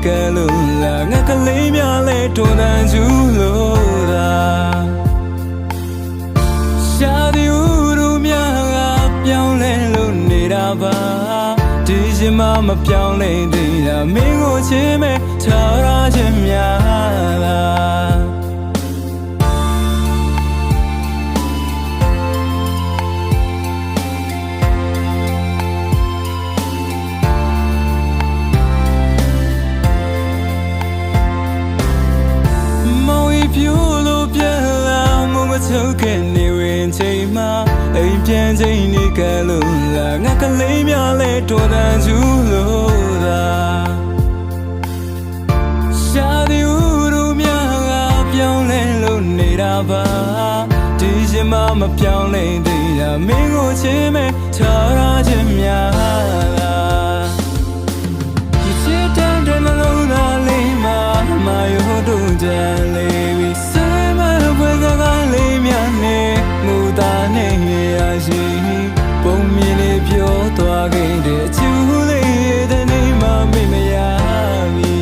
ကလူလာငါကလေးများလဲတွန်းတန်ကျူလို့သာရှာဒီဦးတို့များကပြောင်းလဲလို့နေတာပါဒီရှင်မမပြောင်းလဲသေးတာမင်းကိုချစ်မဲ့ထားရခြင်းများလားပြိုးလို့ပြန်လာမမချုပ်ခဲ့နေဝင်ချိန်မှာအိမ်ပြန်ချိန်နေကလို့လာငါကလေးများလဲတော်တန်ကျူလို့သာရှာဒီဦးတို့များကပြောင်းလဲလို့နေတာပါဒီရှင်မပြောင်းလဲသေးတာမင်းကိုချစ်မဲ့ထားရခြင်းများလားချစ်တဲ့နှလုံးသားလေးမှာမယောတို့တန်လေးပုံမြင်လေးပြောသွားခဲ့တဲ့အချူလေးတဲ့နေမှမေ့မရပြီ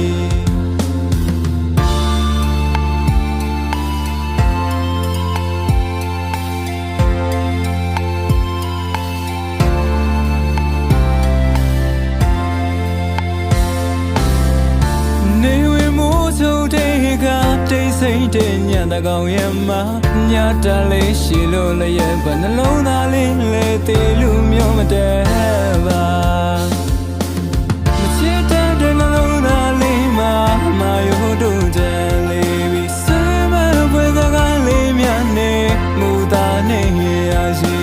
နေဝင်မိုးချုပ်တဲ့ကတိတ်ဆိတ်တဲ့ညတကောင်ရဲ့မှာညတာလေးရှိလို့လည်းရဲ့ဘနှလုံးသားလေးလေသေးလူမျိုးမတည်းပါမချစ်တဲ့နှလုံးသားလေးမှာမယောတို့တဲ့လေးပြီးစမ်းမပွဲစကားလေးများနဲ့မူသားနဲ့ရရှိ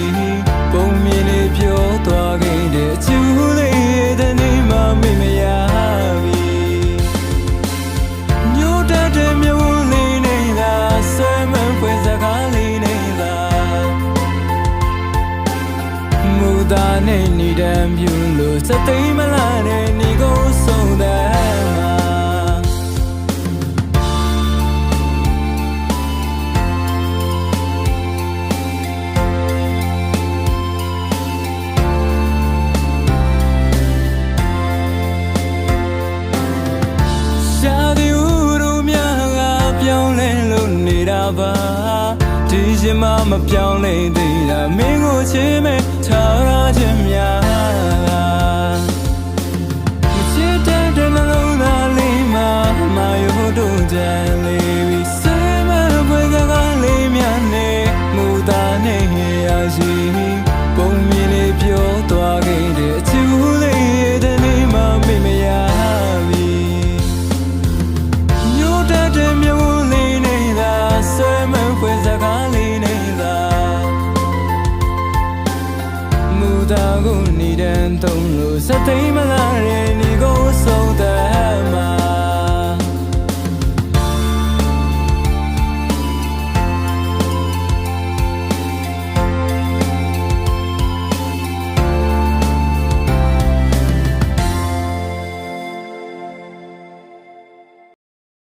ပုံမြင်လေးပြောသွားခဲ့တဲ့အချူလေးတဲ့နေမှမေ့မရပြီညိုတဲ့မျိုးလေးနေတာစမ်းမပွဲစကားလေးနေတာမူသားနဲ့နေတဲ့မြူလို့စသိမ်းမလားနဲ့နေကိုဆုံးတဲ့ဒီရှင်မပြောင်းလဲသေးတာမင်းကိုချစ်မဲ့ထားရခြင်းများလားမချစ်တဲ့နှလုံးသားလေးမှာမယောတို့တဲ့လေးပြီးစမ်းမပွဲစကားလေးများနဲ့မူသားနဲ့ရရှိပုံမြင်လေးပြောသွားခဲ့တဲ့အချူလေးတဲ့နေမှမေ့မရပြီညိုတဲ့မျိုးလေးနေတာဆွဲမပွဲစကားလေးနေတာမူသားကိုနေတဲ့တုံးလို့စသိမ်းမလားတဲ့နေကိုဆုံးတဲ့